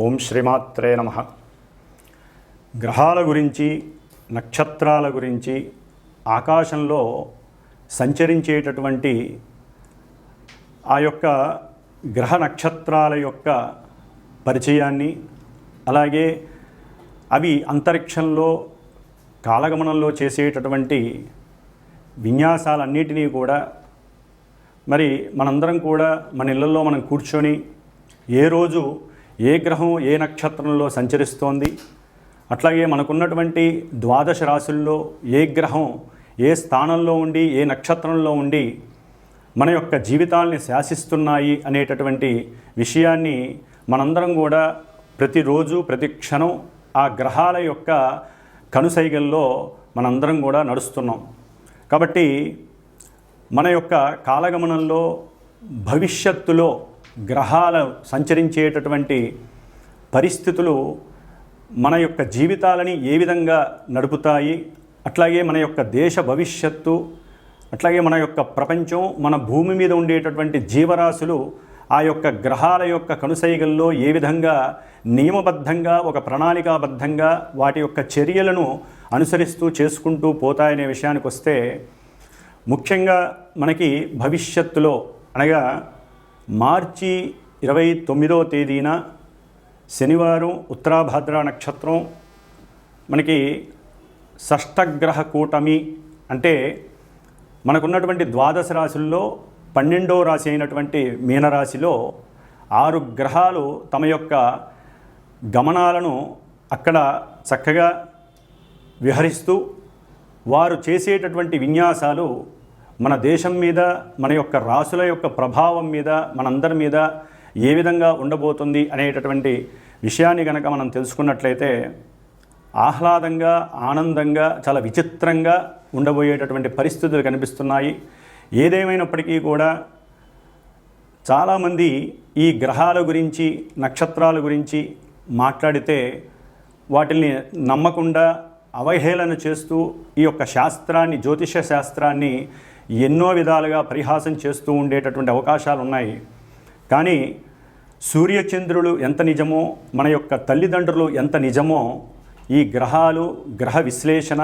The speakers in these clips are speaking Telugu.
ఓం శ్రీమాత్రే నమః. గ్రహాల గురించి, నక్షత్రాల గురించి, ఆకాశంలో సంచరించేటటువంటి ఆ యొక్క గ్రహ నక్షత్రాల యొక్క పరిచయాన్ని, అలాగే అవి అంతరిక్షంలో కాలగమనంలో చేసేటటువంటి విన్యాసాలన్నిటినీ కూడా మరి మనందరం కూడా మన ఇళ్ళల్లో మనం కూర్చొని ఏ రోజు ఏ గ్రహం ఏ నక్షత్రంలో సంచరిస్తోంది, అట్లాగే మనకున్నటువంటి ద్వాదశ రాశుల్లో ఏ గ్రహం ఏ స్థానంలో ఉండి ఏ నక్షత్రంలో ఉండి మన యొక్క జీవితాల్ని శాసిస్తున్నాయి అనేటటువంటి విషయాన్ని మనందరం కూడా ప్రతిరోజు ప్రతి క్షణం ఆ గ్రహాల యొక్క కనుసైగల్లో మనందరం కూడా నడుస్తున్నాం. కాబట్టి మన యొక్క కాలగమనంలో భవిష్యత్తులో గ్రహాలు సంచరించేటటువంటి పరిస్థితులు మన యొక్క జీవితాలని ఏ విధంగా నడుపుతాయి, అట్లాగే మన యొక్క దేశ భవిష్యత్తు, అట్లాగే మన యొక్క ప్రపంచం, మన భూమి మీద ఉండేటటువంటి జీవరాశులు ఆ యొక్క గ్రహాల యొక్క కనుసైగల్లో ఏ విధంగా నియమబద్ధంగా ఒక ప్రణాళికాబద్ధంగా వాటి యొక్క చర్యలను అనుసరిస్తూ చేసుకుంటూ పోతాయనే విషయానికి వస్తే, ముఖ్యంగా మనకి భవిష్యత్తులో అనగా మార్చి 29వ తేదీన శనివారం ఉత్తరాభాద్ర నక్షత్రం మనకి షష్టగ్రహ కూటమి అంటే మనకున్నటువంటి ద్వాదశ రాశుల్లో 12వ రాశి అయినటువంటి మీనరాశిలో 6 గ్రహాలు తమ యొక్క గమనాలను అక్కడ చక్కగా విహరిస్తూ వారు చేసేటటువంటి విన్యాసాలు మన దేశం మీద, మన యొక్క రాశుల యొక్క ప్రభావం మీద, మనందరి మీద ఏ విధంగా ఉండబోతుంది అనేటటువంటి విషయాన్ని కనుక మనం తెలుసుకున్నట్లయితే ఆహ్లాదంగా, ఆనందంగా, చాలా విచిత్రంగా ఉండబోయేటటువంటి పరిస్థితులు కనిపిస్తున్నాయి. ఏదేమైనప్పటికీ కూడా చాలామంది ఈ గ్రహాల గురించి, నక్షత్రాల గురించి మాట్లాడితే వాటిని నమ్మకుండా అవహేళన చేస్తూ ఈ యొక్క శాస్త్రాన్ని, జ్యోతిష శాస్త్రాన్ని ఎన్నో విధాలుగా పరిహాసం చేస్తూ ఉండేటటువంటి అవకాశాలు ఉన్నాయి. కానీ సూర్యచంద్రులు ఎంత నిజమో, మన యొక్క తల్లిదండ్రులు ఎంత నిజమో, ఈ గ్రహాలు, గ్రహ విశ్లేషణ,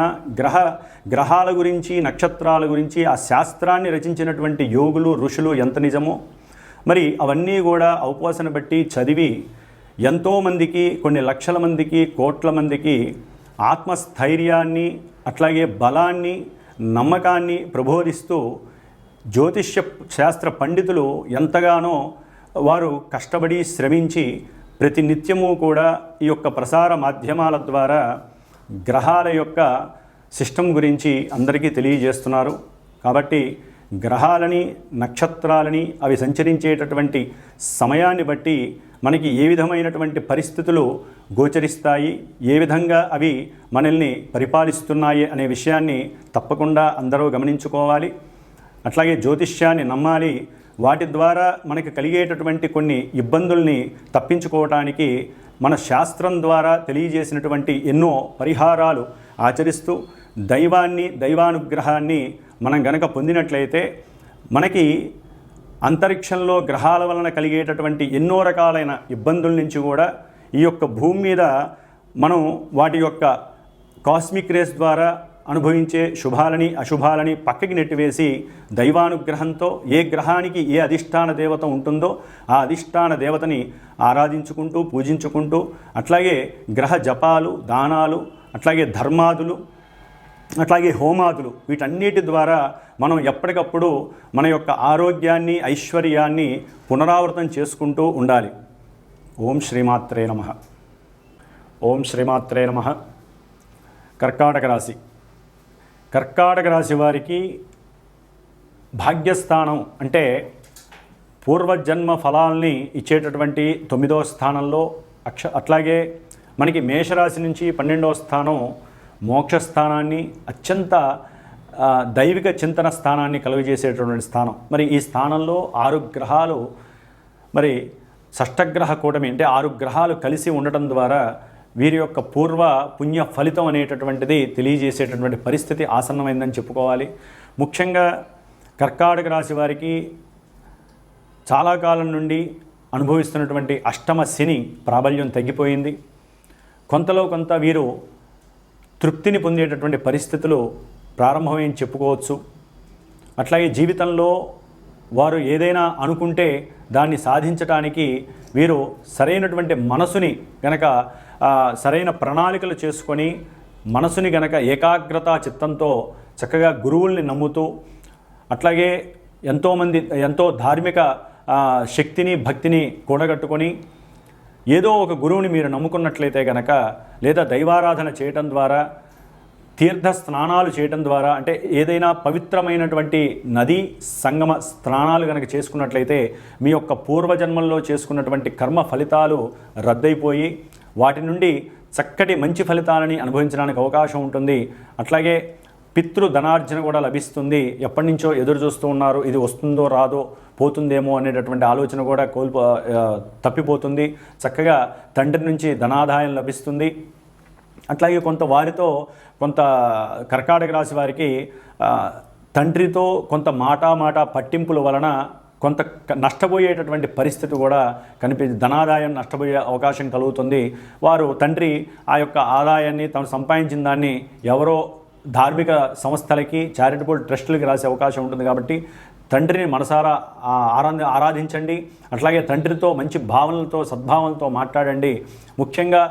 గ్రహాల గురించి, నక్షత్రాల గురించి ఆ శాస్త్రాన్ని రచించినటువంటి యోగులు, ఋషులు ఎంత నిజమో, మరి అవన్నీ కూడా అవపోసన బట్టి చదివి ఎంతోమందికి, కొన్ని లక్షల మందికి, కోట్ల మందికి ఆత్మస్థైర్యాన్ని, అట్లాగే బలాన్ని, నమ్మకాన్ని ప్రబోధిస్తూ జ్యోతిష్య శాస్త్ర పండితులు ఎంతగానో వారు కష్టపడి శ్రమించి ప్రతి నిత్యము కూడా ఈ యొక్క ప్రసార మాధ్యమాల ద్వారా గ్రహాల యొక్క సిస్టమ్ గురించి అందరికీ తెలియజేస్తున్నారు. కాబట్టి గ్రహాలని, నక్షత్రాలని అవి సంచరించేటటువంటి సమయాన్ని బట్టి మనకి ఏ విధమైనటువంటి పరిస్థితులు గోచరిస్తాయి, ఏ విధంగా అవి మనల్ని పరిపాలిస్తున్నాయి అనే విషయాన్ని తప్పకుండా అందరూ గమనించుకోవాలి. అట్లాగే జ్యోతిష్యాన్ని నమ్మాలి. వాటి ద్వారా మనకి కలిగేటటువంటి కొన్ని ఇబ్బందుల్ని తప్పించుకోవటానికి మన శాస్త్రం ద్వారా తెలియజేసినటువంటి ఎన్నో పరిహారాలు ఆచరిస్తూ దైవాన్ని, దైవానుగ్రహాన్ని మనం గనక పొందినట్లయితే మనకి అంతరిక్షంలో గ్రహాల వలన కలిగేటటువంటి ఎన్నో రకాలైన ఇబ్బందుల నుంచి కూడా ఈ యొక్క భూమి మీద మనం వాటి యొక్క కాస్మిక్ రేస్ ద్వారా అనుభవించే శుభాలని, అశుభాలని పక్కకి నెట్టివేసి దైవానుగ్రహంతో ఏ గ్రహానికి ఏ అధిష్టాన దేవత ఉంటుందో ఆ అధిష్టాన దేవతని ఆరాధించుకుంటూ, పూజించుకుంటూ, అట్లాగే గ్రహ జపాలు, దానాలు, అట్లాగే ధర్మాదులు, అట్లాగే హోమాదులు, వీటన్నిటి ద్వారా మనం ఎప్పటికప్పుడు మన యొక్క ఆరోగ్యాన్ని, ఐశ్వర్యాన్ని పునరావృతం చేసుకుంటూ ఉండాలి. ఓం శ్రీమాత్రే నమః. ఓం శ్రీమాత్రే నమః. కర్కాటక రాశి. కర్కాటక రాశి వారికి భాగ్యస్థానం అంటే పూర్వజన్మ ఫలాల్ని ఇచ్చేటటువంటి 9వ స్థానంలో, అట్లాగే మనకి మేషరాశి నుంచి 12వ స్థానం మోక్షస్థానాన్ని, అత్యంత దైవిక చింతన స్థానాన్ని కలుగజేసేటటువంటి స్థానం. మరి ఈ స్థానంలో 6 గ్రహాలు, మరి షష్టగ్రహ కూటమి అంటే 6 గ్రహాలు కలిసి ఉండటం ద్వారా వీరి యొక్క పూర్వ పుణ్య ఫలితం అనేటటువంటిది తెలియజేసేటటువంటి పరిస్థితి ఆసన్నమైందని చెప్పుకోవాలి. ముఖ్యంగా కర్కాటక రాశి వారికి చాలా కాలం నుండి అనుభవిస్తున్నటువంటి అష్టమ శని ప్రాబల్యం తగ్గిపోయింది. కొంతలో కొంత వీరు తృప్తిని పొందేటటువంటి పరిస్థితులు ప్రారంభమని చెప్పుకోవచ్చు. అట్లాగే జీవితంలో వారు ఏదైనా అనుకుంటే దాన్ని సాధించడానికి వీరు సరైనటువంటి మనసుని గనక సరైన ప్రణాళికలు చేసుకొని మనసుని గనక ఏకాగ్రత చిత్తంతో చక్కగా గురువుల్ని నమ్ముతూ అట్లాగే ఎంతో ధార్మిక శక్తిని భక్తిని కూడగట్టుకొని ఏదో ఒక గురువుని మీరు నమ్ముకున్నట్లయితే గనక లేదా దైవారాధన చేయటం ద్వారా తీర్థ స్నానాలు చేయటం ద్వారా అంటే ఏదైనా పవిత్రమైనటువంటి నదీ సంగమ స్నానాలు కనుక చేసుకున్నట్లయితే మీ యొక్క పూర్వజన్మల్లో చేసుకున్నటువంటి కర్మ ఫలితాలు రద్దయిపోయి వాటి నుండి చక్కటి మంచి ఫలితాలని అనుభవించడానికి అవకాశం ఉంటుంది. అట్లాగే పితృధనార్జన కూడా లభిస్తుంది. ఎప్పటి నుంచో ఎదురు చూస్తూ ఉన్నారు, ఇది వస్తుందో రాదో పోతుందేమో అనేటటువంటి ఆలోచన కూడా తప్పిపోతుంది. చక్కగా తండ్రి నుంచి ధనాదాయం లభిస్తుంది. అట్లాగే వారితో కొంత కర్కాటక రాశి వారికి తండ్రితో కొంత మాట పట్టింపుల వలన కొంత నష్టపోయేటటువంటి పరిస్థితి కూడా ధనాదాయం నష్టపోయే అవకాశం కలుగుతుంది. వారు తండ్రి ఆ యొక్క ఆదాయాన్ని తాను సంపాదించిన దాన్ని ఎవరో ధార్మిక సంస్థలకి చారిటబుల్ ట్రస్టులకి రాసే అవకాశం ఉంటుంది. కాబట్టి తండ్రిని మనసారా ఆరాధించండి. అట్లాగే తండ్రితో మంచి భావనలతో సద్భావనలతో మాట్లాడండి. ముఖ్యంగా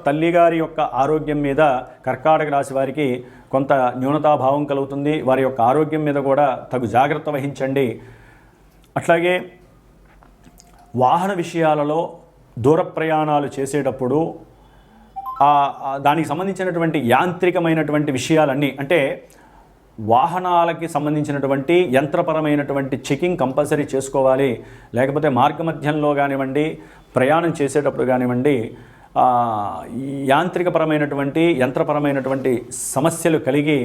తల్లిగారి యొక్క ఆరోగ్యం మీద కర్కాటక రాశి వారికి కొంత న్యూనతాభావం కలుగుతుంది. వారి యొక్క ఆరోగ్యం మీద కూడా తగు జాగ్రత్త వహించండి. అట్లాగే వాహన విషయాలలో దూర ప్రయాణాలు చేసేటప్పుడు దానికి సంబంధించినటువంటి యాంత్రికమైనటువంటి విషయాలన్నీ అంటే వాహనాలకి సంబంధించినటువంటి యంత్రపరమైనటువంటి చెకింగ్ కంపల్సరీ చేసుకోవాలి. లేకపోతే మార్గమధ్యంలో కానివ్వండి, ప్రయాణం చేసేటప్పుడు కానివ్వండి, యంత్రపరమైనటువంటి సమస్యలు కలిగి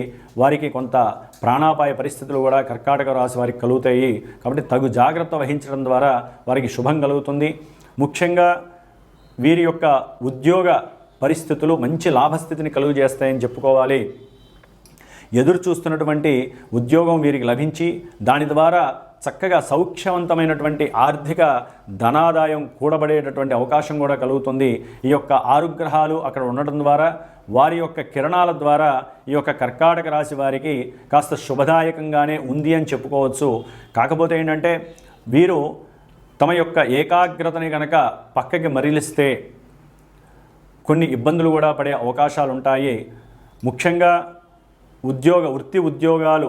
వారికి కొంత ప్రాణాపాయ పరిస్థితులు కూడా కర్కాటక రాశి వారికి కలుగుతాయి. కాబట్టి తగు జాగ్రత్త వహించడం ద్వారా వారికి శుభం కలుగుతుంది. ముఖ్యంగా వీరి యొక్క ఉద్యోగ పరిస్థితులు మంచి లాభస్థితిని కలుగజేస్తాయని చెప్పుకోవాలి. ఎదురు చూస్తున్నటువంటి ఉద్యోగం వీరికి లభించి దాని ద్వారా చక్కగా సౌఖ్యవంతమైనటువంటి ఆర్థిక ధనాదాయం కూడబడేటటువంటి అవకాశం కూడా కలుగుతుంది. ఈ యొక్క 6 గ్రహాలు అక్కడ ఉండటం ద్వారా వారి యొక్క కిరణాల ద్వారా ఈ యొక్క కర్కాటక రాశి వారికి కాస్త శుభదాయకంగానే ఉంది అని చెప్పుకోవచ్చు. కాకపోతే ఏంటంటే వీరు తమ యొక్క ఏకాగ్రతని కనుక పక్కకి మరలిస్తే కొన్ని ఇబ్బందులు కూడా పడే అవకాశాలు ఉంటాయి. ముఖ్యంగా వృత్తి ఉద్యోగాలు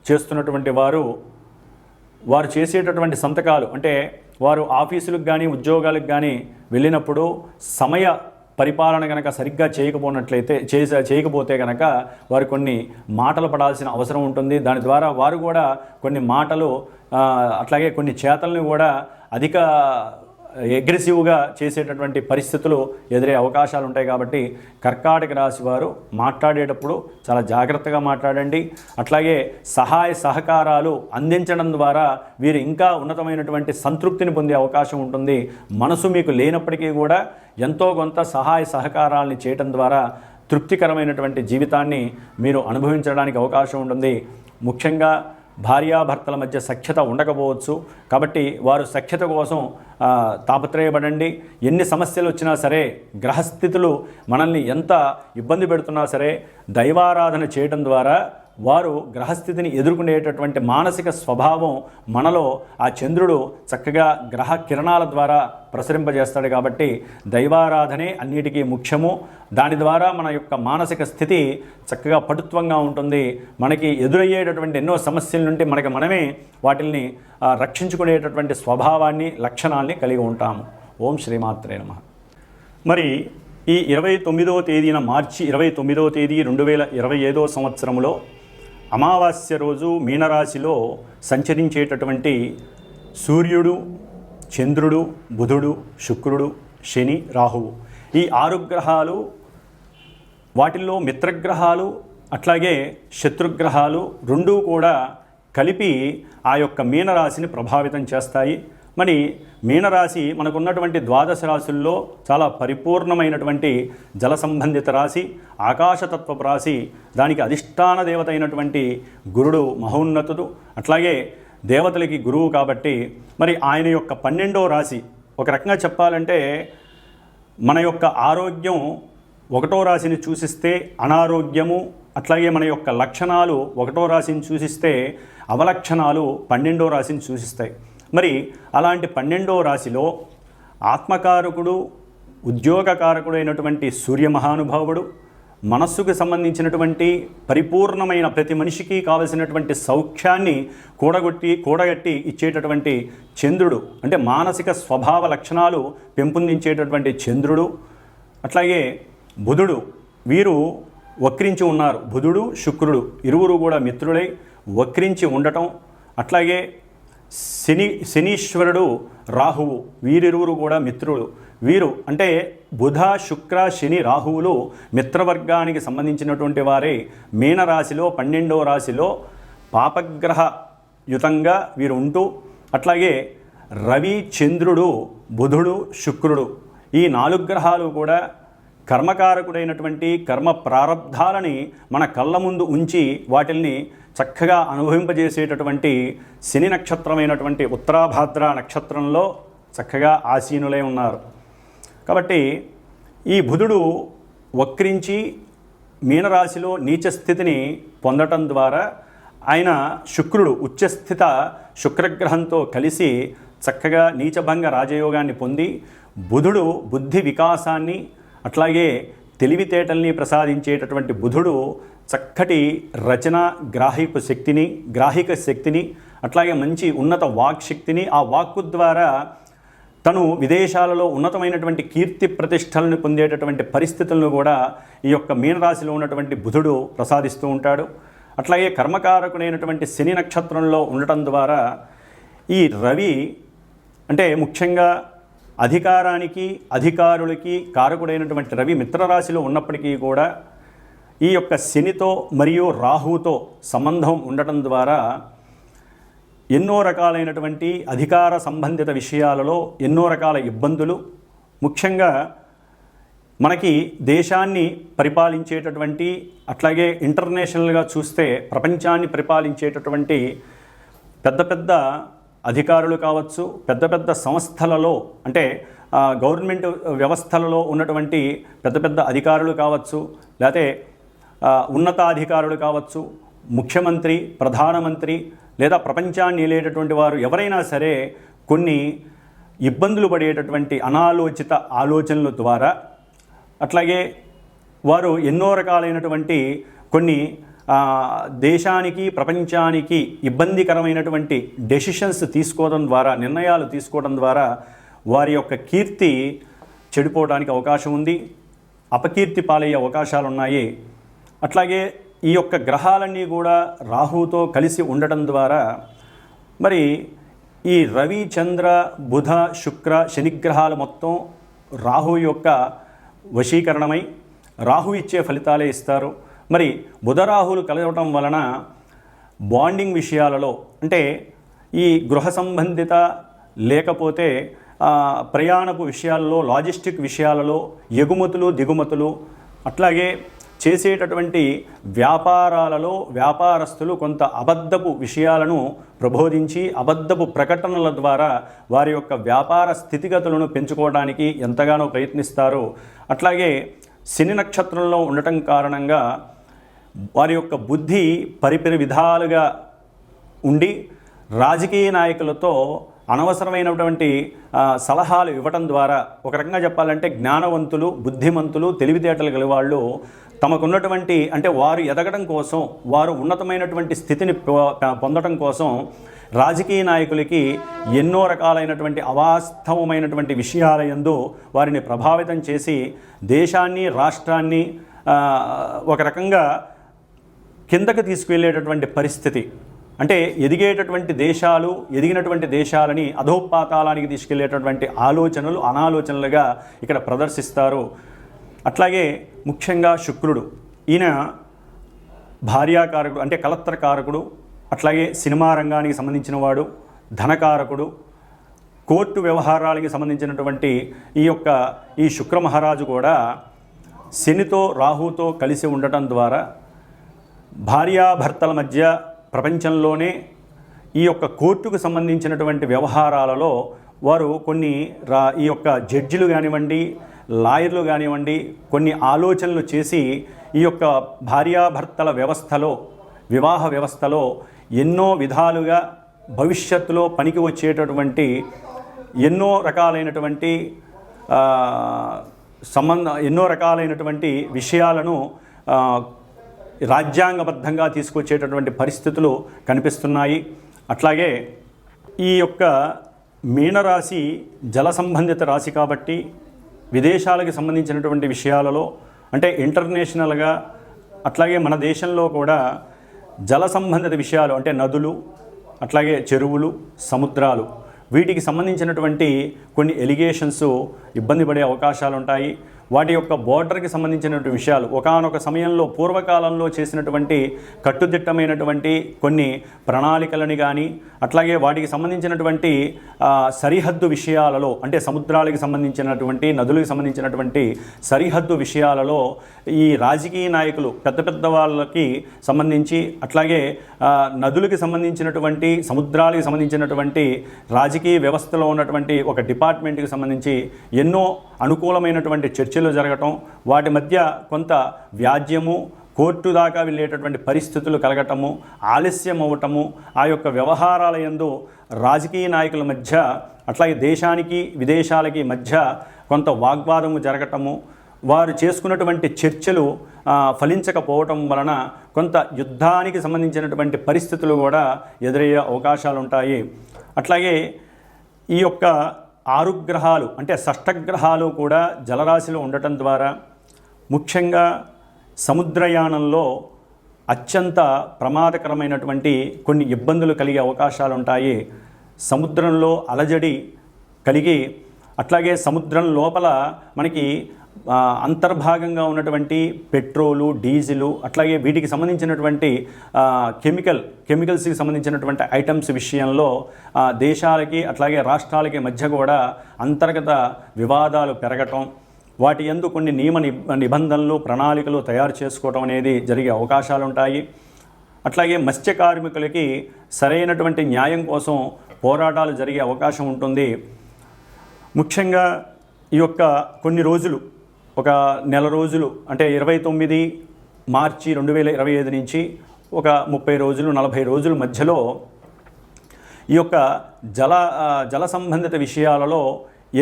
చేస్తున్నటువంటి వారు చేసేటటువంటి సంతకాలు అంటే వారు ఆఫీసులకు కానీ ఉద్యోగాలకు కానీ వెళ్ళినప్పుడు సమయ పరిపాలన కనుక సరిగ్గా చేయకపోతే కనుక వారు కొన్ని మాటలు పడాల్సిన అవసరం ఉంటుంది. దాని ద్వారా వారు కూడా కొన్ని మాటలు అట్లాగే కొన్ని చేతలను కూడా అధిక అగ్రెసివ్గా చేసేటటువంటి పరిస్థితులు ఎదురే అవకాశాలు ఉంటాయి. కాబట్టి కర్కాటక రాశి వారు మాట్లాడేటప్పుడు చాలా జాగ్రత్తగా మాట్లాడండి. అట్లాగే సహాయ సహకారాలు అందించడం ద్వారా వీరు ఇంకా ఉన్నతమైనటువంటి సంతృప్తిని పొందే అవకాశం ఉంటుంది. మనసు మీకు లేనప్పటికీ కూడా ఎంతో కొంత సహాయ సహకారాలని చేయటం ద్వారా తృప్తికరమైనటువంటి జీవితాన్ని మీరు అనుభవించడానికి అవకాశం ఉంటుంది. ముఖ్యంగా భార్యాభర్తల మధ్య సఖ్యత ఉండకపోవచ్చు. కాబట్టి వారు సఖ్యత కోసం తాపత్రయపడండి. ఎన్ని సమస్యలు వచ్చినా సరే, గ్రహస్థితులు మనల్ని ఎంత ఇబ్బంది పెడుతున్నా సరే, దైవారాధన చేయడం ద్వారా వారు గ్రహస్థితిని ఎదుర్కొనేటటువంటి మానసిక స్వభావం మనలో ఆ చంద్రుడు చక్కగా గ్రహ కిరణాల ద్వారా ప్రసరింపజేస్తాడు. కాబట్టి దైవారాధనే అన్నిటికీ ముఖ్యము. దాని ద్వారా మన యొక్క మానసిక స్థితి చక్కగా పటుత్వంగా ఉంటుంది. మనకి ఎదురయ్యేటటువంటి ఎన్నో సమస్యల నుండి మనమే వాటిల్ని రక్షించుకునేటటువంటి స్వభావాన్ని లక్షణాల్ని కలిగి ఉంటాము. ఓం శ్రీమాత్రే నమః. మరి ఈ 29వ తేదీన మార్చి 29వ తేదీ 2025వ సంవత్సరంలో అమావాస్య రోజు మీనరాశిలో సంచరించేటటువంటి సూర్యుడు, చంద్రుడు, బుధుడు, శుక్రుడు, శని, రాహువు ఈ 6 గ్రహాలు, వాటిల్లో మిత్రగ్రహాలు అట్లాగే శత్రుగ్రహాలు రెండూ కూడా కలిపి ఆ యొక్క మీనరాశిని ప్రభావితం చేస్తాయి. మరి మీనరాశి మనకున్నటువంటి 12 రాశుల్లో చాలా పరిపూర్ణమైనటువంటి జల సంబంధిత రాశి, ఆకాశతత్వ రాశి. దానికి అధిష్టాన దేవత అయినటువంటి గురుడు మహోన్నతుడు. అట్లాగే దేవతలకి గురువు కాబట్టి మరి ఆయన యొక్క 12వ రాశి ఒక రకంగా చెప్పాలంటే మన యొక్క ఆరోగ్యం 1వ రాశిని సూచిస్తే అనారోగ్యము, అట్లాగే మన యొక్క లక్షణాలు 1వ రాశిని సూచిస్తే అవలక్షణాలు 12వ రాశిని సూచిస్తాయి. మరి అలాంటి 12వ రాశిలో ఆత్మకారకుడు, ఉద్యోగకారకుడు అయినటువంటి సూర్య మహానుభావుడు, మనస్సుకు సంబంధించినటువంటి పరిపూర్ణమైన ప్రతి మనిషికి కావలసినటువంటి సౌఖ్యాన్ని కూడగట్టి ఇచ్చేటటువంటి చంద్రుడు, అంటే మానసిక స్వభావ లక్షణాలు పెంపొందించేటటువంటి చంద్రుడు, అట్లాగే బుధుడు, వీరు వక్రించి ఉన్నారు. బుధుడు శుక్రుడు ఇరువురు కూడా మిత్రులై వక్రించి ఉండటం, అట్లాగే శనీశ్వరుడు రాహువు, వీరిరువురు కూడా మిత్రులు. వీరు అంటే బుధ శుక్ర శని రాహువులు మిత్రవర్గానికి సంబంధించినటువంటి వారే. మీనరాశిలో 12వ రాశిలో పాపగ్రహ యుతంగా వీరు ఉంటూ, అట్లాగే రవి చంద్రుడు బుధుడు శుక్రుడు ఈ 4 గ్రహాలు కూడా కర్మకారకుడైనటువంటి కర్మ ప్రారబ్ధాలని మన కళ్ళ ముందు ఉంచి వాటిల్ని చక్కగా అనుభవింపజేసేటటువంటి శని నక్షత్రమైనటువంటి ఉత్తరాభాద్ర నక్షత్రంలో చక్కగా ఆసీనులై ఉన్నారు. కాబట్టి ఈ బుధుడు వక్రించి మీనరాశిలో నీచ స్థితిని పొందటం ద్వారా ఆయన శుక్రుడు ఉచ్చస్థిత శుక్రగ్రహంతో కలిసి చక్కగా నీచభంగ రాజయోగాన్ని పొంది, బుధుడు బుద్ధి వికాసాన్ని అట్లాగే తెలివితేటల్ని ప్రసాదించేటటువంటి బుధుడు చక్కటి రచన గ్రాహిక శక్తిని అట్లాగే మంచి ఉన్నత వాక్శక్తిని, ఆ వాక్కు ద్వారా తను విదేశాలలో ఉన్నతమైనటువంటి కీర్తి ప్రతిష్టలను పొందేటటువంటి పరిస్థితులను కూడా ఈ యొక్క మీనరాశిలో ఉన్నటువంటి బుధుడు ప్రసాదిస్తూ ఉంటాడు. అట్లాగే కర్మకారకుడైనటువంటి శని నక్షత్రంలో ఉండటం ద్వారా ఈ రవి అంటే ముఖ్యంగా అధికారానికి అధికారులకి కారకుడైనటువంటి రవి మిత్రరాశిలో ఉన్నప్పటికీ కూడా ఈ యొక్క శనితో మరియు రాహువుతో సంబంధం ఉండటం ద్వారా ఎన్నో రకాలైనటువంటి అధికార సంబంధిత విషయాలలో ఎన్నో రకాల ఇబ్బందులు, ముఖ్యంగా మనకి దేశాన్ని పరిపాలించేటటువంటి అట్లాగే ఇంటర్నేషనల్గా చూస్తే ప్రపంచాన్ని పరిపాలించేటటువంటి పెద్ద పెద్ద అధికారులు కావచ్చు, పెద్ద పెద్ద సంస్థలలో అంటే గవర్నమెంట్ వ్యవస్థలలో ఉన్నటువంటి పెద్ద పెద్ద అధికారులు కావచ్చు, లేకపోతే ఉన్నతాధికారులు కావచ్చు, ముఖ్యమంత్రి, ప్రధానమంత్రి లేదా ప్రపంచాన్ని ఏలేటటువంటి వారు ఎవరైనా సరే కొన్ని ఇబ్బందులు పడేటటువంటి అనాలోచిత ఆలోచనల ద్వారా, అట్లాగే వారు ఎన్నో రకాలైనటువంటి కొన్ని దేశానికి ప్రపంచానికి ఇబ్బందికరమైనటువంటి డెసిషన్స్ తీసుకోవడం ద్వారా, నిర్ణయాలు తీసుకోవడం ద్వారా వారి యొక్క కీర్తి చెడిపోవడానికి అవకాశం ఉంది, అపకీర్తి పాలయ్యే అవకాశాలు ఉన్నాయి. అట్లాగే ఈ యొక్క గ్రహాలన్నీ కూడా రాహుతో కలిసి ఉండటం ద్వారా మరి ఈ రవి చంద్ర బుధ శుక్ర శనిగ్రహాలు మొత్తం రాహు యొక్క వశీకరణమై రాహు ఇచ్చే ఫలితాలే ఇస్తారు. మరి బుధ రాహులు కలవటం వలన బాండింగ్ విషయాలలో అంటే ఈ గృహ సంబంధిత లేకపోతే ప్రయాణపు విషయాలలో, లాజిస్టిక్ విషయాలలో, ఎగుమతులు దిగుమతులు, అట్లాగే చేసేటటువంటి వ్యాపారాలలో వ్యాపారస్తులు కొంత అబద్ధపు విషయాలను ప్రబోధించి అబద్ధపు ప్రకటనల ద్వారా వారి యొక్క వ్యాపార స్థితిగతులను పెంచుకోవడానికి ఎంతగానో ప్రయత్నిస్తారు. అట్లాగే శని నక్షత్రంలో ఉండటం కారణంగా వారి యొక్క బుద్ధి పరిపరి విధాలుగా ఉండి రాజకీయ నాయకులతో అనవసరమైనటువంటి సలహాలు ఇవ్వటం ద్వారా ఒక రకంగా చెప్పాలంటే జ్ఞానవంతులు, బుద్ధిమంతులు, తెలివితేటలు గల వాళ్ళు తమకున్నటువంటి అంటే వారు ఎదగడం కోసం, వారు ఉన్నతమైనటువంటి స్థితిని పొందడం కోసం రాజకీయ నాయకులకి ఎన్నో రకాలైనటువంటి అవాస్తవమైనటువంటి విషయాల యందు వారిని ప్రభావితం చేసి దేశాన్ని రాష్ట్రాన్ని ఒక రకంగా కిందకి తీసుకువెళ్ళేటటువంటి పరిస్థితి, అంటే ఎదిగినటువంటి దేశాలని అధోపాతాళానికి తీసుకెళ్లేటటువంటి ఆలోచనలు అనాలోచనలుగా ఇక్కడ ప్రదర్శిస్తారు. అట్లాగే ముఖ్యంగా శుక్రుడు, ఈయన భార్యాకారకుడు అంటే కలత్రకారకుడు, అట్లాగే సినిమా రంగానికి సంబంధించిన వాడు, ధనకారకుడు, కోర్టు వ్యవహారాలకి సంబంధించినటువంటి ఈ శుక్ర మహారాజు కూడా శనితో రాహుతో కలిసి ఉండటం ద్వారా భార్యాభర్తల మధ్య ప్రపంచంలోనే ఈ యొక్క కోర్టుకు సంబంధించినటువంటి వ్యవహారాలలో వారు కొన్ని ఈ యొక్క జడ్జిలు కానివ్వండి, లాయర్లు కానివ్వండి, కొన్ని ఆలోచనలు చేసి ఈ యొక్క భార్యాభర్తల వ్యవస్థలో, వివాహ వ్యవస్థలో ఎన్నో విధాలుగా భవిష్యత్తులో పనికి వచ్చేటటువంటి ఎన్నో రకాలైనటువంటి విషయాలను రాజ్యాంగబద్ధంగా తీసుకొచ్చేటటువంటి పరిస్థితులు కనిపిస్తున్నాయి. అట్లాగే ఈ యొక్క మీనరాశి జల సంబంధిత రాశి కాబట్టి విదేశాలకు సంబంధించినటువంటి విషయాలలో, అంటే ఇంటర్నేషనల్గా, అట్లాగే మన దేశంలో కూడా జల సంబంధిత విషయాలు అంటే నదులు, అట్లాగే చెరువులు, సముద్రాలు, వీటికి సంబంధించినటువంటి కొన్ని ఎలిగేషన్స్ ఇబ్బంది పడే అవకాశాలు ఉంటాయి. వాటి యొక్క బోర్డర్కి సంబంధించినటువంటి విషయాలు ఒకానొక సమయంలో పూర్వకాలంలో చేసినటువంటి కట్టుదిట్టమైనటువంటి కొన్ని ప్రణాళికలని కానీ, అట్లాగే వాటికి సంబంధించినటువంటి సరిహద్దు విషయాలలో, అంటే సముద్రాలకు సంబంధించినటువంటి, నదులకు సంబంధించినటువంటి సరిహద్దు విషయాలలో ఈ రాజకీయ నాయకులు పెద్ద పెద్ద వాళ్ళకి సంబంధించి, అట్లాగే నదులకు సంబంధించినటువంటి, సముద్రాలకు సంబంధించినటువంటి రాజకీయ వ్యవస్థలో ఉన్నటువంటి ఒక డిపార్ట్మెంట్కి సంబంధించి ఎన్నో అనుకూలమైనటువంటి చర్చలు జరగటం, వాటి మధ్య కొంత వ్యాజ్యము, కోర్టు దాకా వెళ్ళేటటువంటి పరిస్థితులు కలగటము, ఆలస్యం అవ్వటము, ఆ యొక్క వ్యవహారాల యందు రాజకీయ నాయకుల మధ్య, అట్లాగే దేశానికి విదేశాలకి మధ్య కొంత వాగ్వాదము జరగటము, వారు చేసుకున్నటువంటి చర్చలు ఫలించకపోవటం వలన కొంత యుద్ధానికి సంబంధించినటువంటి పరిస్థితులు కూడా ఎదురయ్యే అవకాశాలు ఉంటాయి. అట్లాగే ఈ యొక్క 6 గ్రహాలు అంటే షష్టగ్రహాలు కూడా జలరాశిలో ఉండటం ద్వారా ముఖ్యంగా సముద్రయానంలో అత్యంత ప్రమాదకరమైనటువంటి కొన్ని ఇబ్బందులు కలిగే అవకాశాలు ఉంటాయి. సముద్రంలో అలజడి కలిగి, అట్లాగే సముద్రం లోపల మనకి అంతర్భాగంగా పెట్రోలు, డీజిలు, అట్లాగే వీటికి సంబంధించినటువంటి కెమికల్స్కి సంబంధించినటువంటి ఐటమ్స్ విషయంలో దేశాలకి అట్లాగే రాష్ట్రాలకి మధ్య కూడా అంతర్గత వివాదాలు పెరగటం, వాటి యందు కొన్ని నిబంధనలు, ప్రణాళికలు తయారు చేసుకోవడం అనేది జరిగే అవకాశాలు ఉంటాయి. అట్లాగే మత్స్య కార్మికులకి సరైనటువంటి న్యాయం కోసం పోరాటాలు జరిగే అవకాశం ఉంటుంది. ముఖ్యంగా ఈ యొక్క కొన్ని రోజులు, ఒక నెల రోజులు, అంటే 29 మార్చి 2025 నుంచి ఒక 30 రోజులు 40 రోజుల మధ్యలో ఈ యొక్క జల సంబంధిత విషయాలలో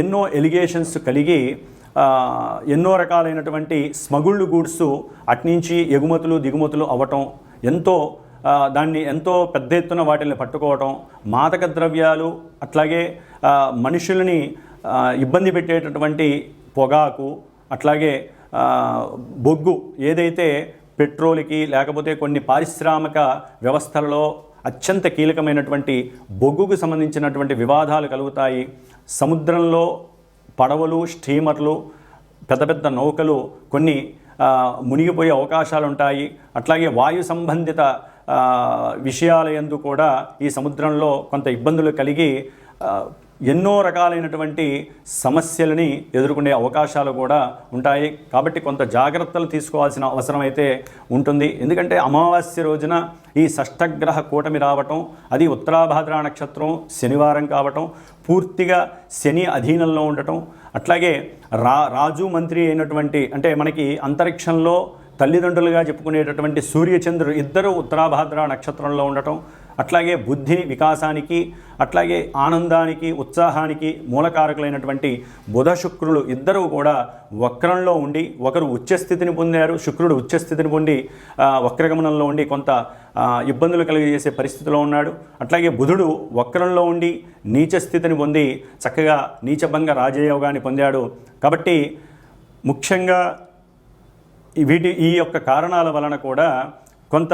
ఎన్నో ఎలిగేషన్స్ కలిగి ఎన్నో రకాలైనటువంటి స్మగుల్డ్ గూడ్స్ అట్నుంచి ఎగుమతులు దిగుమతులు అవ్వటం, దాన్ని ఎంతో పెద్ద ఎత్తున వాటిని పట్టుకోవటం, మాదక ద్రవ్యాలు, అట్లాగే మనుషులని ఇబ్బంది పెట్టేటటువంటి పొగాకు, అట్లాగే బొగ్గు, ఏదైతే పెట్రోల్కి లేకపోతే కొన్ని పారిశ్రామిక వ్యవస్థలలో అత్యంత కీలకమైనటువంటి బొగ్గుకు సంబంధించినటువంటి వివాదాలు కలుగుతాయి. సముద్రంలో పడవలు, స్టీమర్లు, పెద్ద పెద్ద నౌకలు కొన్ని మునిగిపోయే అవకాశాలు ఉంటాయి. అట్లాగే వాయు సంబంధిత విషయాల యందు కూడా ఈ సముద్రంలో కొంత ఇబ్బందులు కలిగి ఎన్నో రకాలైనటువంటి సమస్యలని ఎదుర్కొనే అవకాశాలు కూడా ఉంటాయి. కాబట్టి కొంత జాగ్రత్తలు తీసుకోవాల్సిన అవసరం అయితే ఉంటుంది. ఎందుకంటే అమావాస్య రోజున ఈ షష్టగ్రహ కూటమి రావటం, అది ఉత్తరాభాద్ర నక్షత్రం శనివారం కావటం, పూర్తిగా శని అధీనంలో ఉండటం, అట్లాగే రాజు మంత్రి అయినటువంటి, అంటే మనకి అంతరిక్షంలో తల్లిదండ్రులుగా చెప్పుకునేటటువంటి సూర్యచంద్రుడు ఇద్దరు ఉత్తరాభాద్ర నక్షత్రంలో ఉండటం, అట్లాగే బుద్ధి వికాసానికి, అట్లాగే ఆనందానికి, ఉత్సాహానికి మూలకారకులైనటువంటి బుధ శుక్రులు ఇద్దరూ కూడా వక్రంలో ఉండి, ఒకరు ఉచ్చస్థితిని పొందారు, శుక్రుడు ఉచ్చస్థితిని పొంది వక్రగమనంలో ఉండి కొంత ఇబ్బందులు కలిగజేసే పరిస్థితిలో ఉన్నాడు. అట్లాగే బుధుడు వక్రంలో ఉండి నీచస్థితిని పొంది చక్కగా నీచభంగ రాజయోగాన్ని పొందాడు. కాబట్టి ముఖ్యంగా ఈ యొక్క కారణాల వలన కూడా కొంత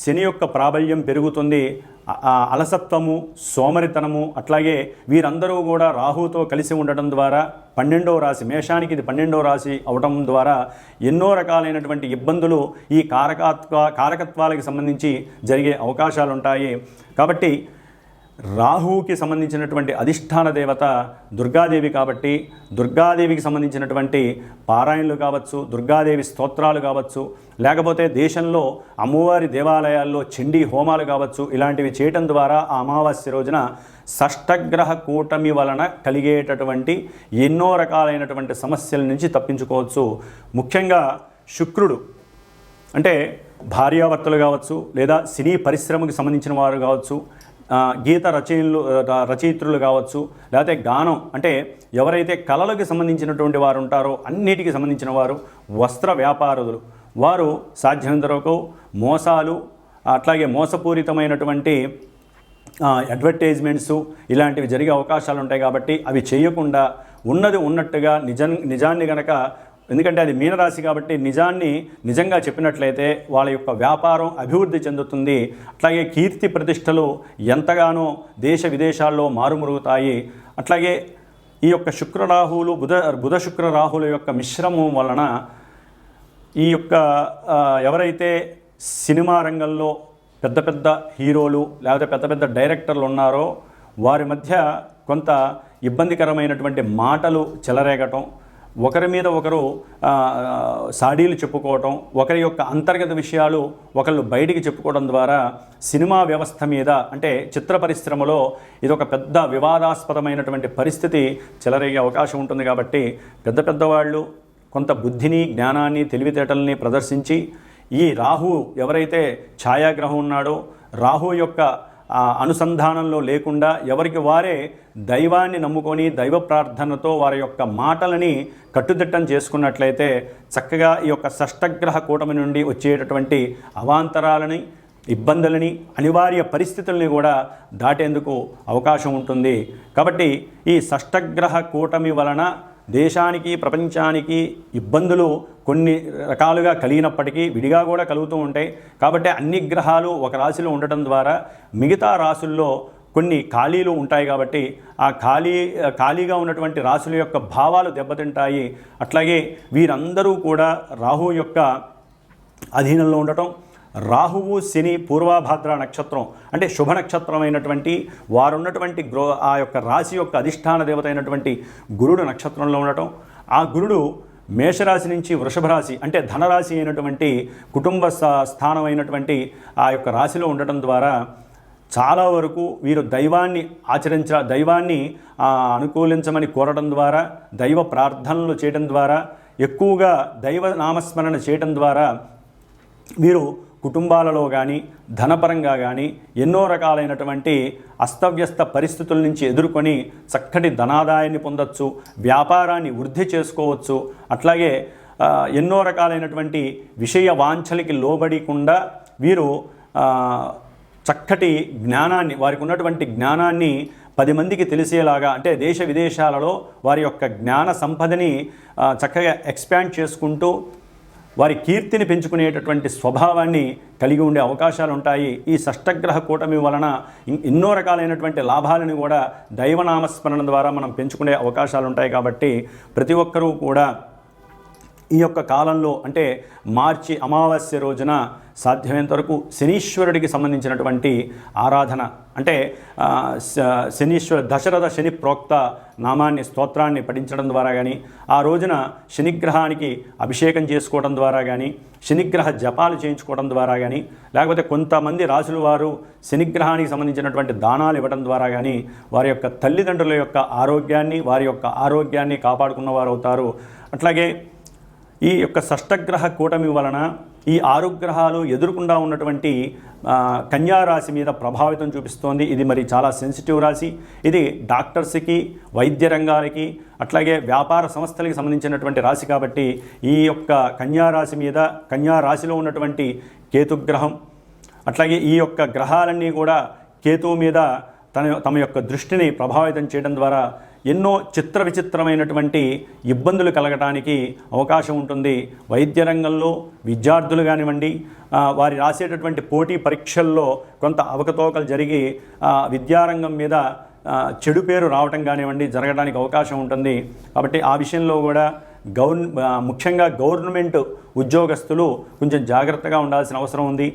శని యొక్క ప్రాబల్యం పెరుగుతుంది. అలసత్వము, సోమరితనము, అట్లాగే వీరందరూ కూడా రాహుతో కలిసి ఉండటం ద్వారా 12వ రాశి, మేషానికి ఇది 12వ రాశి అవటం ద్వారా ఎన్నో రకాలైనటువంటి ఇబ్బందులు ఈ కారకత్వాలకు సంబంధించి జరిగే అవకాశాలు ఉంటాయి. కాబట్టి రాహువుకి సంబంధించినటువంటి అధిష్టాన దేవత దుర్గాదేవి కాబట్టి దుర్గాదేవికి సంబంధించినటువంటి పారాయణలు కావచ్చు, దుర్గాదేవి స్తోత్రాలు కావచ్చు, లేకపోతే దేశంలో అమ్మవారి దేవాలయాల్లో చండీ హోమాలు కావచ్చు, ఇలాంటివి చేయటం ద్వారా ఆ అమావాస్య రోజున షష్టగ్రహ కూటమి వలన కలిగేటటువంటి ఎన్నో రకాలైనటువంటి సమస్యల నుంచి తప్పించుకోవచ్చు. ముఖ్యంగా శుక్రుడు అంటే భార్యాభర్తలు కావచ్చు, లేదా సినీ పరిశ్రమకు సంబంధించిన వారు కావచ్చు, గీత రచయిత్రులు కావచ్చు, లేకపోతే గానం అంటే ఎవరైతే కళలకు సంబంధించినటువంటి వారు ఉంటారో అన్నిటికీ సంబంధించిన వారు, వస్త్ర వ్యాపారులు, వారు సాధ్యమైనంత వరకు మోసాలు, అట్లాగే మోసపూరితమైనటువంటి అడ్వర్టైజ్మెంట్స్ ఇలాంటివి జరిగే అవకాశాలు ఉంటాయి. కాబట్టి అవి చేయకుండా ఉన్నది ఉన్నట్టుగా నిజాన్ని గనక, ఎందుకంటే అది మీనరాశి కాబట్టి నిజాన్ని నిజంగా చెప్పినట్లయితే వాళ్ళ యొక్క వ్యాపారం అభివృద్ధి చెందుతుంది. అట్లాగే కీర్తి ప్రతిష్టలు ఎంతగానో దేశ విదేశాల్లో మారుమరుగుతాయి. అట్లాగే ఈ యొక్క శుక్రరాహువులు బుధ శుక్ర రాహువుల యొక్క మిశ్రమం వలన ఈ యొక్క ఎవరైతే సినిమా రంగంలో పెద్ద పెద్ద హీరోలు లేకపోతే పెద్ద పెద్ద డైరెక్టర్లు ఉన్నారో వారి మధ్య కొంత ఇబ్బందికరమైనటువంటి మాటలు చెలరేగటం, ఒకరి మీద ఒకరు సాడీలు చెప్పుకోవటం, ఒకరి యొక్క అంతర్గత విషయాలు ఒకళ్ళు బయటికి చెప్పుకోవడం ద్వారా సినిమా వ్యవస్థ మీద అంటే చిత్ర పరిశ్రమలో ఇదొక పెద్ద వివాదాస్పదమైనటువంటి పరిస్థితి చెలరేగే అవకాశం ఉంటుంది. కాబట్టి పెద్దవాళ్ళు కొంత బుద్ధిని, జ్ఞానాన్ని, తెలివితేటల్ని ప్రదర్శించి ఈ రాహు ఎవరైతే ఛాయాగ్రహం ఉన్నాడో రాహు యొక్క అనుసంధానంలో లేకుండా ఎవరికి వారే దైవాన్ని నమ్ముకొని దైవ ప్రార్థనతో వారి యొక్క మాటలని కట్టుదిట్టం చేసుకున్నట్లయితే చక్కగా ఈ యొక్క షష్టగ్రహ కూటమి నుండి వచ్చేటటువంటి అవాంతరాలని, ఇబ్బందులని, అనివార్య పరిస్థితుల్ని కూడా దాటేందుకు అవకాశం ఉంటుంది. కాబట్టి ఈ షష్టగ్రహ కూటమి వలన దేశానికి, ప్రపంచానికి ఇబ్బందులు కొన్ని రకాలుగా కలిగినప్పటికీ విడిగా కూడా కలుగుతూ ఉంటాయి. కాబట్టి అన్ని గ్రహాలు ఒక రాశిలో ఉండటం ద్వారా మిగతా రాశుల్లో కొన్ని ఖాళీలు ఉంటాయి. కాబట్టి ఆ ఖాళీగా ఉన్నటువంటి రాశుల యొక్క భావాలు దెబ్బతింటాయి. అట్లాగే వీరందరూ కూడా రాహువు యొక్క అధీనంలో ఉండటం, రాహువు శని పూర్వభాద్ర నక్షత్రం అంటే శుభ నక్షత్రమైనటువంటి వారున్నటువంటి ఆ యొక్క రాశి యొక్క అధిష్టాన దేవత అయినటువంటి గురుడు నక్షత్రంలో ఉండటం, ఆ గురుడు మేషరాశి నుంచి వృషభ రాశి అంటే ధనరాశి అయినటువంటి కుటుంబ స్థానం అయినటువంటి ఆ యొక్క రాశిలో ఉండటం ద్వారా చాలా వరకు వీరు దైవాన్ని దైవాన్ని అనుకూలించమని కోరడం ద్వారా, దైవ ప్రార్థనలు చేయడం ద్వారా, ఎక్కువగా దైవ నామస్మరణ చేయడం ద్వారా వీరు కుటుంబాలలో కానీ ధనపరంగా కానీ ఎన్నో రకాలైనటువంటి అస్తవ్యస్త పరిస్థితుల నుంచి ఎదుర్కొని చక్కటి ధనాదాయాన్ని పొందొచ్చు, వ్యాపారాన్ని వృద్ధి చేసుకోవచ్చు. అట్లాగే ఎన్నో రకాలైనటువంటి విషయ వాంఛలకి లోబడకుండా వీరు చక్కటి జ్ఞానాన్ని, వారికి ఉన్నటువంటి జ్ఞానాన్ని 10 మందికి తెలిసేలాగా అంటే దేశ విదేశాలలో వారి యొక్క జ్ఞాన సంపదని చక్కగా ఎక్స్పాండ్ చేసుకుంటూ వారి కీర్తిని పెంచుకునేటటువంటి స్వభావాన్ని కలిగి ఉండే అవకాశాలు ఉంటాయి. ఈ షష్టగ్రహ కూటమి వలన ఎన్నో రకాలైనటువంటి లాభాలను కూడా దైవనామస్మరణ ద్వారా మనం పెంచుకునే అవకాశాలు ఉంటాయి. కాబట్టి ప్రతి ఒక్కరూ కూడా ఈ యొక్క కాలంలో అంటే మార్చి అమావాస్య రోజున సాధ్యమైనంత వరకు శనీశ్వరుడికి సంబంధించినటువంటి ఆరాధన అంటే దశరథ శని ప్రోక్త నామాన్ని, స్తోత్రాన్ని పఠించడం ద్వారా కానీ, ఆ రోజున శనిగ్రహానికి అభిషేకం చేసుకోవడం ద్వారా కానీ, శనిగ్రహ జపాలు చేయించుకోవడం ద్వారా కానీ, లేకపోతే కొంతమంది రాసుల వారు శనిగ్రహానికి సంబంధించినటువంటి దానాలు ఇవ్వడం ద్వారా కానీ వారి యొక్క తల్లిదండ్రుల యొక్క ఆరోగ్యాన్ని, వారి యొక్క ఆరోగ్యాన్ని కాపాడుకున్నవారు అవుతారు. అట్లాగే ఈ యొక్క షష్టగ్రహ కూటమి వలన ఈ 6 గ్రహాలు ఎదురుకుండా ఉన్నటువంటి కన్యారాశి మీద ప్రభావితం చూపిస్తోంది. ఇది మరి చాలా సెన్సిటివ్ రాశి. ఇది డాక్టర్స్కి, వైద్య రంగాలకి, అట్లాగే వ్యాపార సంస్థలకి సంబంధించినటువంటి రాశి. కాబట్టి ఈ యొక్క కన్యారాశి మీద, కన్యారాశిలో ఉన్నటువంటి కేతుగ్రహం, అట్లాగే ఈ యొక్క గ్రహాలన్నీ కూడా కేతువు మీద తమ యొక్క దృష్టిని ప్రభావితం చేయడం ద్వారా ఎన్నో విచిత్రమైనటువంటి ఇబ్బందులు కలగడానికి అవకాశం ఉంటుంది. వైద్య రంగంలో విద్యార్థులు కానివ్వండి, వారి రాసేటటువంటి పోటీ పరీక్షల్లో కొంత అవకతవకలు జరిగి విద్యారంగం మీద చెడు పేరు రావటం కానివ్వండి జరగడానికి అవకాశం ఉంటుంది. కాబట్టి ఆ విషయంలో కూడా ముఖ్యంగా గవర్నమెంట్ ఉద్యోగస్తులు కొంచెం జాగ్రత్తగా ఉండాల్సిన అవసరం ఉంది.